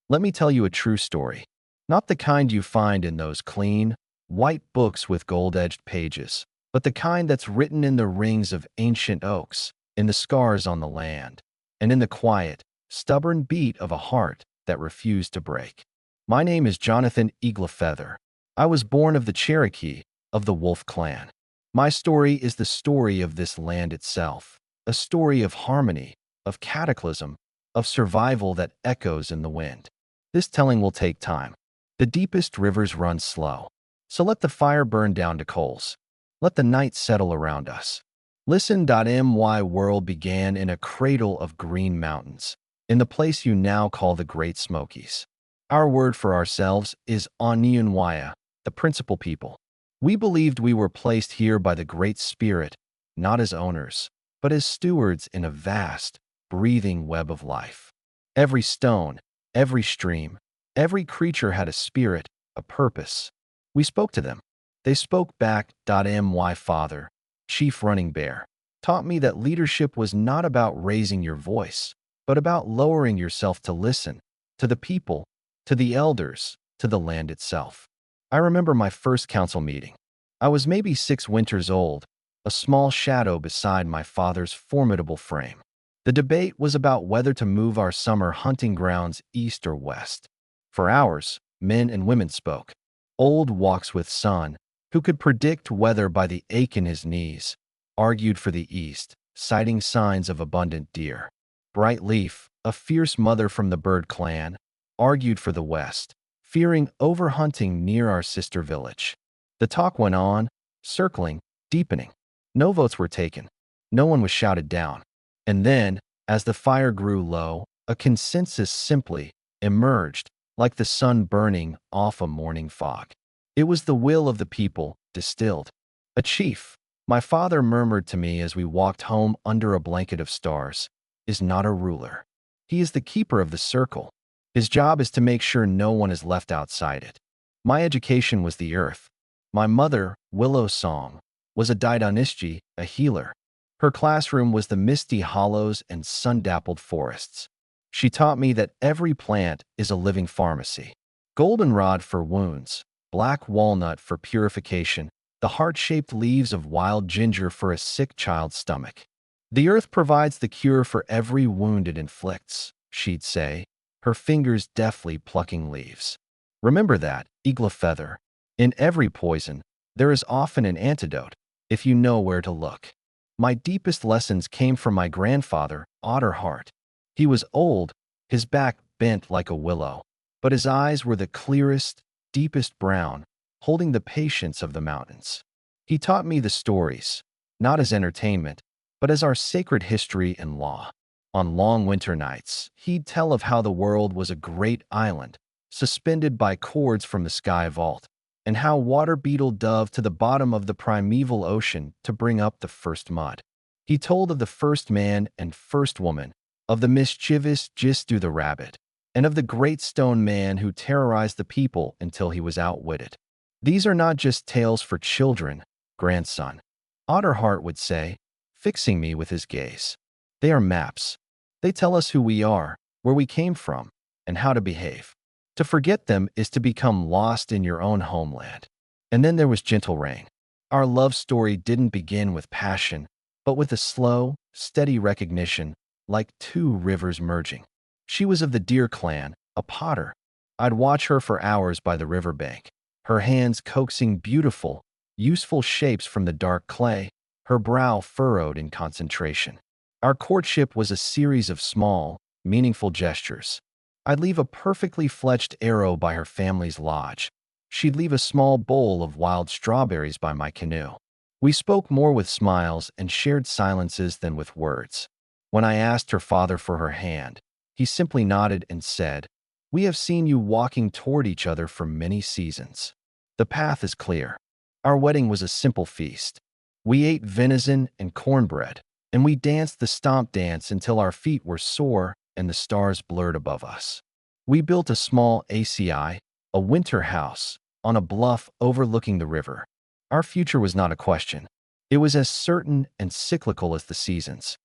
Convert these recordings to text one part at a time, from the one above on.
Let me tell you a true story. Not the kind you find in those clean, white books with gold-edged pages, but the kind that's written in the rings of ancient oaks, in the scars on the land, and in the quiet, stubborn beat of a heart that refused to break. My name is Johnathan Eaglefeather. I was born of the Cherokee, of the Wolf clan. My story is the story of this land itself, a story of harmony, of cataclysm, of survival that echoes in the wind. This telling will take time. The deepest rivers run slow. So let the fire burn down to coals. Let the night settle around us. Listen. My world began in a cradle of green mountains, in the place you now call the Great Smokies. Our word for ourselves is Oniyunwaya, the principal people. We believed we were placed here by the Great Spirit, not as owners, but as stewards in a vast, breathing web of life. Every stone, every stream, every creature had a spirit, a purpose. We spoke to them. They spoke back. My father, Chief Running Bear, taught me that leadership was not about raising your voice, but about lowering yourself to listen, to the people, to the elders, to the land itself. I remember my first council meeting. I was maybe 6 winters old, a small shadow beside my father's formidable frame. The debate was about whether to move our summer hunting grounds east or west. For hours, men and women spoke. Old Walks with Son, who could predict weather by the ache in his knees, argued for the east, citing signs of abundant deer. Bright Leaf, a fierce mother from the bird clan, argued for the west, fearing overhunting near our sister village. The talk went on, circling, deepening. No votes were taken. No one was shouted down. And then, as the fire grew low, a consensus simply emerged, like the sun burning off a morning fog. It was the will of the people, distilled. A chief, my father murmured to me as we walked home under a blanket of stars, is not a ruler. He is the keeper of the circle. His job is to make sure no one is left outside it. My education was the earth. My mother, Willow Song, was a Didonisti, a healer. Her classroom was the misty hollows and sun-dappled forests. She taught me that every plant is a living pharmacy. Goldenrod for wounds, black walnut for purification, the heart-shaped leaves of wild ginger for a sick child's stomach. The earth provides the cure for every wound it inflicts, she'd say, her fingers deftly plucking leaves. Remember that, Eaglefeather. In every poison, there is often an antidote, if you know where to look. My deepest lessons came from my grandfather, Otterheart. He was old, his back bent like a willow, but his eyes were the clearest, deepest brown, holding the patience of the mountains. He taught me the stories, not as entertainment, but as our sacred history and law. On long winter nights, he'd tell of how the world was a great island, suspended by cords from the sky vault, and how water beetle dove to the bottom of the primeval ocean to bring up the first mud. He told of the first man and first woman, of the mischievous Jistu the rabbit, and of the great stone man who terrorized the people until he was outwitted. These are not just tales for children, grandson, Otterheart would say, fixing me with his gaze. They are maps. They tell us who we are, where we came from, and how to behave. To forget them is to become lost in your own homeland. And then there was Gentle Rain. Our love story didn't begin with passion, but with a slow, steady recognition, like 2 rivers merging. She was of the Deer clan, a potter. I'd watch her for hours by the riverbank, her hands coaxing beautiful, useful shapes from the dark clay, her brow furrowed in concentration. Our courtship was a series of small, meaningful gestures. I'd leave a perfectly fletched arrow by her family's lodge. She'd leave a small bowl of wild strawberries by my canoe. We spoke more with smiles and shared silences than with words. When I asked her father for her hand, he simply nodded and said, "We have seen you walking toward each other for many seasons. The path is clear." Our wedding was a simple feast. We ate venison and cornbread, and we danced the stomp dance until our feet were sore and the stars blurred above us. We built a small ACI, a winter house, on a bluff overlooking the river. Our future was not a question. It was as certain and cyclical as the seasons.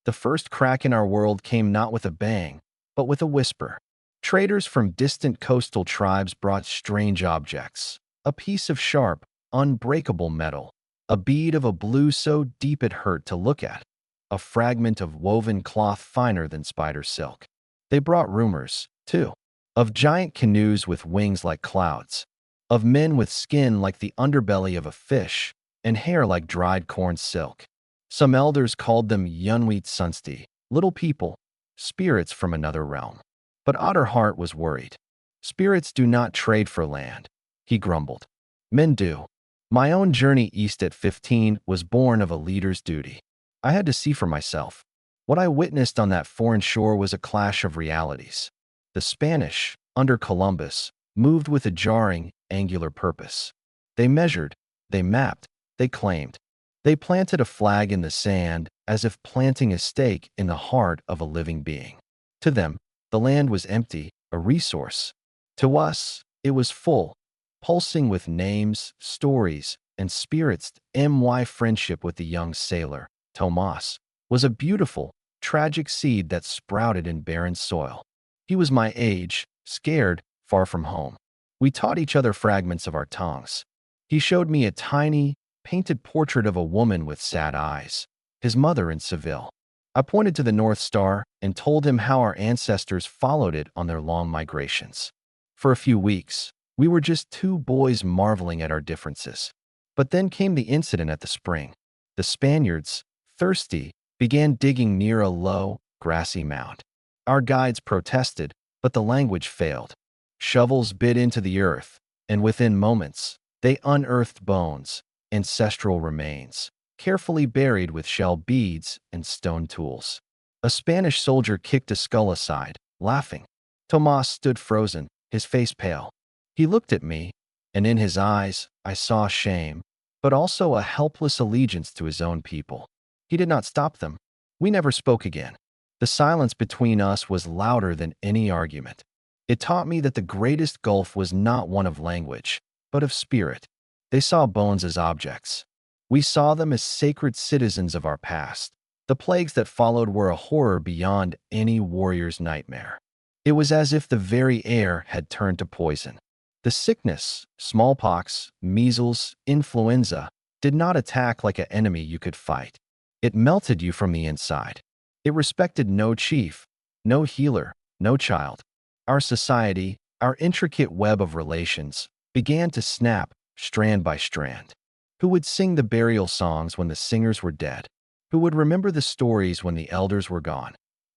The first crack in our world came not with a bang, but with a whisper. Traders from distant coastal tribes brought strange objects: a piece of sharp, unbreakable metal, a bead of a blue so deep it hurt to look at, a fragment of woven cloth finer than spider silk. They brought rumors, too, of giant canoes with wings like clouds, of men with skin like the underbelly of a fish and hair like dried corn silk. Some elders called them Yunweit Sunsti, little people, spirits from another realm. But Otterheart was worried. Spirits do not trade for land, he grumbled. Men do. My own journey east at 15 was born of a leader's duty. I had to see for myself. What I witnessed on that foreign shore was a clash of realities. The Spanish, under Columbus, moved with a jarring, angular purpose. They measured, they mapped, they claimed. They planted a flag in the sand as if planting a stake in the heart of a living being. To them, the land was empty, a resource. To us, it was full, pulsing with names, stories, and spirits. My friendship with the young sailor, Tomas, was a beautiful, tragic seed that sprouted in barren soil. He was my age, scared, far from home. We taught each other fragments of our tongues. He showed me a tiny, painted portrait of a woman with sad eyes, his mother in Seville. I pointed to the North Star and told him how our ancestors followed it on their long migrations. For a few weeks, we were just two boys marveling at our differences. But then came the incident at the spring. The Spaniards, thirsty, began digging near a low, grassy mound. Our guides protested, but the language failed. Shovels bit into the earth, and within moments, they unearthed bones, ancestral remains, carefully buried with shell beads and stone tools. A Spanish soldier kicked a skull aside, laughing. Tomas stood frozen, his face pale. He looked at me, and in his eyes I saw shame, but also a helpless allegiance to his own people. He did not stop them. We never spoke again. The silence between us was louder than any argument. It taught me that the greatest gulf was not one of language, but of spirit. They saw bones as objects. We saw them as sacred citizens of our past. The plagues that followed were a horror beyond any warrior's nightmare. It was as if the very air had turned to poison. The sickness, smallpox, measles, influenza, did not attack like an enemy you could fight. It melted you from the inside. It respected no chief, no healer, no child. Our society, our intricate web of relations, began to snap, strand by strand. Who would sing the burial songs when the singers were dead? Who would remember the stories when the elders were gone?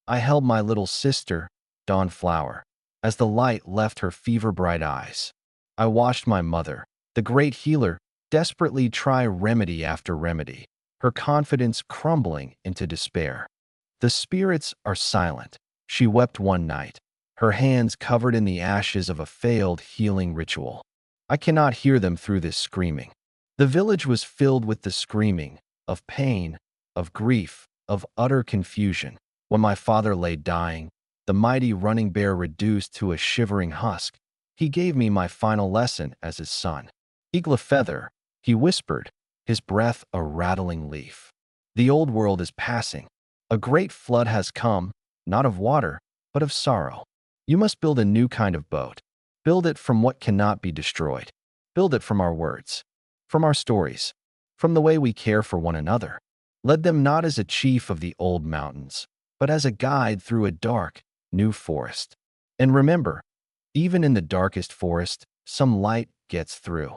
I held my little sister, Dawn Flower, as the light left her fever-bright eyes. I watched my mother, the great healer, desperately try remedy after remedy, her confidence crumbling into despair. The spirits are silent, she wept one night, her hands covered in the ashes of a failed healing ritual. I cannot hear them through this screaming. The village was filled with the screaming, of pain, of grief, of utter confusion. When my father lay dying, the mighty running bear reduced to a shivering husk, he gave me my final lesson as his son. Eaglefeather, he whispered, his breath a rattling leaf. The old world is passing. A great flood has come, not of water, but of sorrow. You must build a new kind of boat. Build it from what cannot be destroyed. Build it from our words, from our stories, from the way we care for one another. Lead them not as a chief of the old mountains, but as a guide through a dark, new forest. And remember, even in the darkest forest, some light gets through.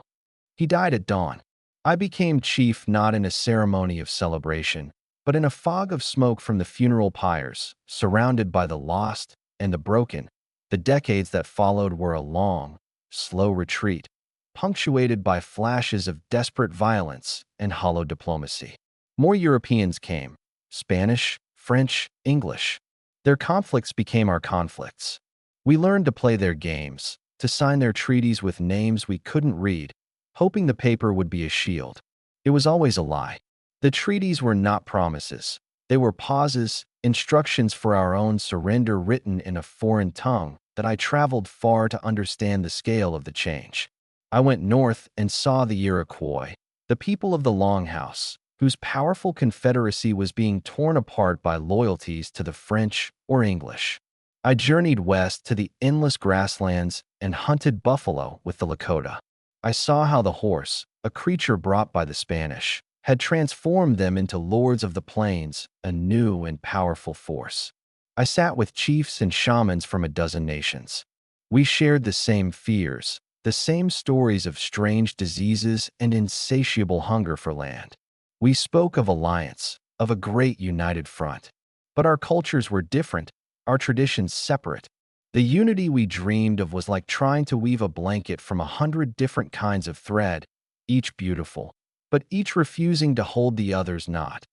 He died at dawn. I became chief not in a ceremony of celebration, but in a fog of smoke from the funeral pyres, surrounded by the lost and the broken. The decades that followed were a long, slow retreat, punctuated by flashes of desperate violence and hollow diplomacy. More Europeans came, Spanish, French, English. Their conflicts became our conflicts. We learned to play their games, to sign their treaties with names we couldn't read, hoping the paper would be a shield. It was always a lie. The treaties were not promises. They were pauses, instructions for our own surrender written in a foreign tongue that I traveled far to understand the scale of the change. I went north and saw the Iroquois, the people of the Longhouse, whose powerful confederacy was being torn apart by loyalties to the French or English. I journeyed west to the endless grasslands and hunted buffalo with the Lakota. I saw how the horse, a creature brought by the Spanish, had transformed them into lords of the plains, a new and powerful force. I sat with chiefs and shamans from a dozen nations. We shared the same fears, the same stories of strange diseases and insatiable hunger for land. We spoke of alliance, of a great united front. But our cultures were different, our traditions separate. The unity we dreamed of was like trying to weave a blanket from 100 different kinds of thread, each beautiful, but each refusing to hold the other's knot.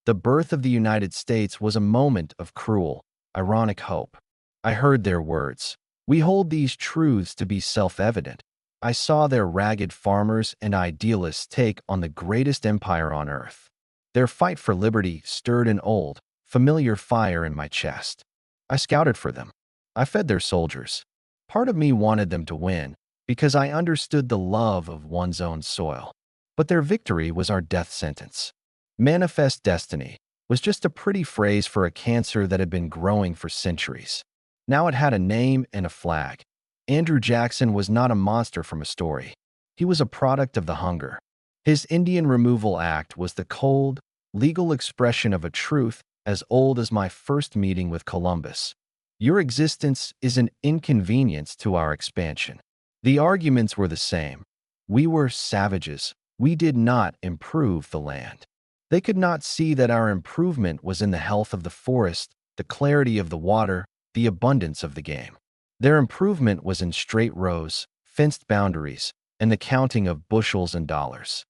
The birth of the United States was a moment of cruel, ironic hope. I heard their words. We hold these truths to be self-evident. I saw their ragged farmers and idealists take on the greatest empire on earth. Their fight for liberty stirred an old, familiar fire in my chest. I scouted for them. I fed their soldiers. Part of me wanted them to win, because I understood the love of one's own soil. But their victory was our death sentence. Manifest destiny was just a pretty phrase for a cancer that had been growing for centuries. Now it had a name and a flag. Andrew Jackson was not a monster from a story. He was a product of the hunger. His Indian Removal Act was the cold, legal expression of a truth as old as my first meeting with Columbus. Your existence is an inconvenience to our expansion. The arguments were the same. We were savages. We did not improve the land. They could not see that our improvement was in the health of the forest, the clarity of the water, the abundance of the game. Their improvement was in straight rows, fenced boundaries, and the counting of bushels and dollars.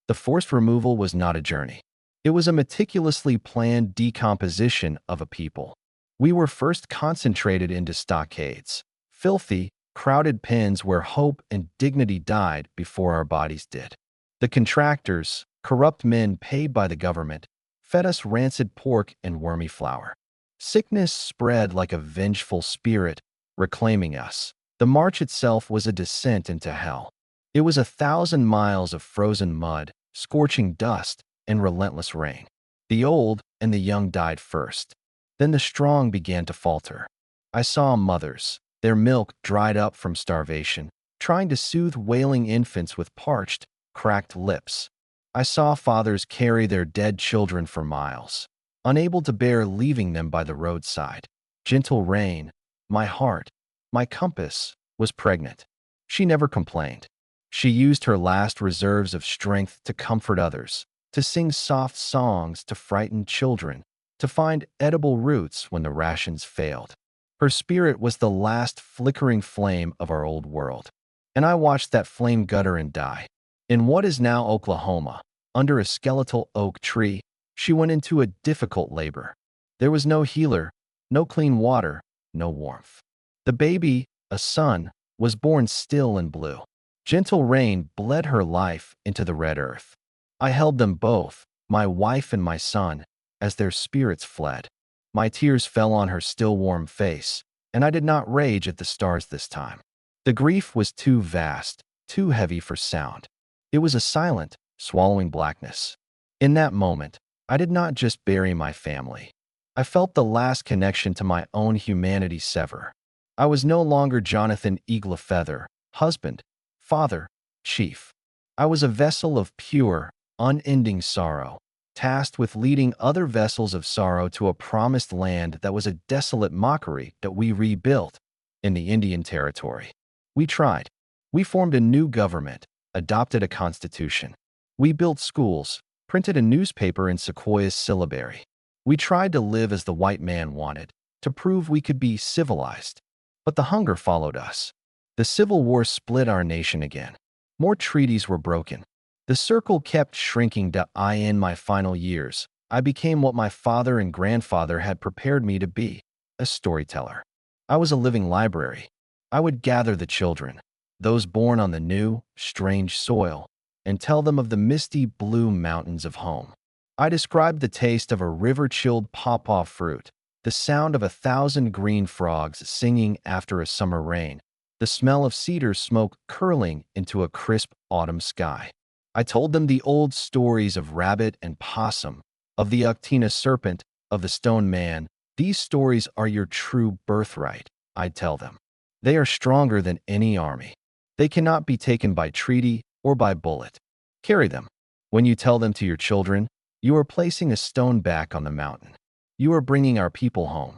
The forced removal was not a journey. It was a meticulously planned decomposition of a people. We were first concentrated into stockades, filthy, crowded pens where hope and dignity died before our bodies did. The contractors, corrupt men paid by the government, fed us rancid pork and wormy flour. Sickness spread like a vengeful spirit, reclaiming us. The march itself was a descent into hell. It was 1,000 miles of frozen mud, scorching dust, and relentless rain. The old and the young died first. Then the strong began to falter. I saw mothers, their milk dried up from starvation, trying to soothe wailing infants with parched, cracked lips. I saw fathers carry their dead children for miles, unable to bear leaving them by the roadside. Gentle rain, my heart, my compass, was pregnant. She never complained. She used her last reserves of strength to comfort others, to sing soft songs to frighten children, to find edible roots when the rations failed. Her spirit was the last flickering flame of our old world, and I watched that flame gutter and die. In what is now Oklahoma, under a skeletal oak tree, she went into a difficult labor. There was no healer, no clean water, no warmth. The baby, a son, was born still and blue. Gentle rain bled her life into the red earth. I held them both, my wife and my son, as their spirits fled. My tears fell on her still warm face, and I did not rage at the stars this time. The grief was too vast, too heavy for sound. It was a silent, swallowing blackness. In that moment, I did not just bury my family. I felt the last connection to my own humanity sever. I was no longer Johnathan Eaglefeather, husband, father, chief. I was a vessel of pure, unending sorrow, tasked with leading other vessels of sorrow to a promised land that was a desolate mockery that we rebuilt in the Indian Territory. We tried. We formed a new government, adopted a constitution. We built schools, printed a newspaper in Sequoia's syllabary. We tried to live as the white man wanted, to prove we could be civilized. But the hunger followed us. The Civil War split our nation again. More treaties were broken. The circle kept shrinking to in my final years. I became what my father and grandfather had prepared me to be, a storyteller. I was a living library. I would gather the children, those born on the new, strange soil, and tell them of the misty blue mountains of home. I described the taste of a river-chilled pawpaw fruit, the sound of 1,000 green frogs singing after a summer rain, the smell of cedar smoke curling into a crisp autumn sky. I told them the old stories of rabbit and possum, of the Uctina serpent, of the stone man, These stories are your true birthright, I tell them. They are stronger than any army. They cannot be taken by treaty or by bullet. Carry them. When you tell them to your children, you are placing a stone back on the mountain. You are bringing our people home.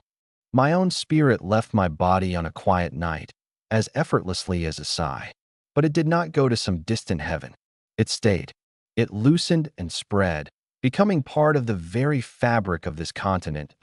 My own spirit left my body on a quiet night, as effortlessly as a sigh. But it did not go to some distant heaven. It stayed. It loosened and spread, becoming part of the very fabric of this continent.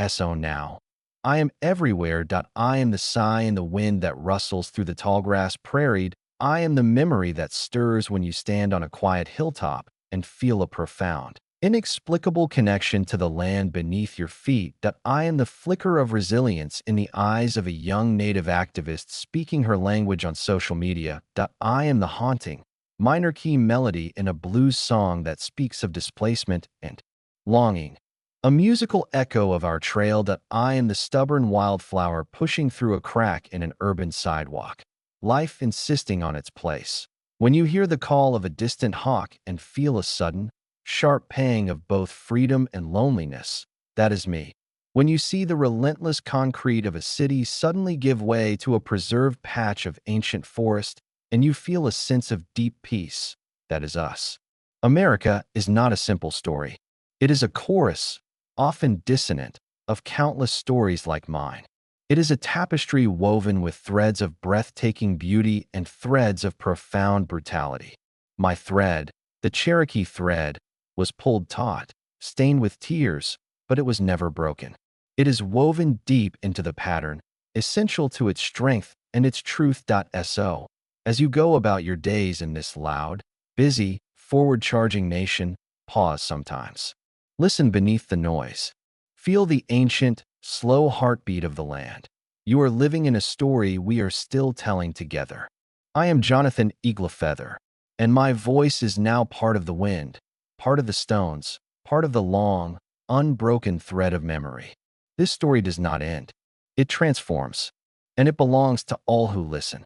So now, I am everywhere. I am the sigh in the wind that rustles through the tallgrass prairie. I am the memory that stirs when you stand on a quiet hilltop and feel a profound, inexplicable connection to the land beneath your feet. I am the flicker of resilience in the eyes of a young native activist speaking her language on social media. I am the haunting, minor key melody in a blues song that speaks of displacement and longing. A musical echo of our trail. I am the stubborn wildflower pushing through a crack in an urban sidewalk, life insisting on its place. When you hear the call of a distant hawk and feel a sudden, sharp pang of both freedom and loneliness, that is me. When you see the relentless concrete of a city suddenly give way to a preserved patch of ancient forest, and you feel a sense of deep peace, that is us. America is not a simple story. It is a chorus, often dissonant, of countless stories like mine. It is a tapestry woven with threads of breathtaking beauty and threads of profound brutality. My thread, the Cherokee thread, was pulled taut, stained with tears, but it was never broken. It is woven deep into the pattern, essential to its strength and its truth. So, as you go about your days in this loud, busy, forward-charging nation, pause sometimes. Listen beneath the noise. Feel the ancient, slow heartbeat of the land. You are living in a story we are still telling together. I am Johnathan Eaglefeather, and my voice is now part of the wind, part of the stones, part of the long, unbroken thread of memory. This story does not end. It transforms, and it belongs to all who listen.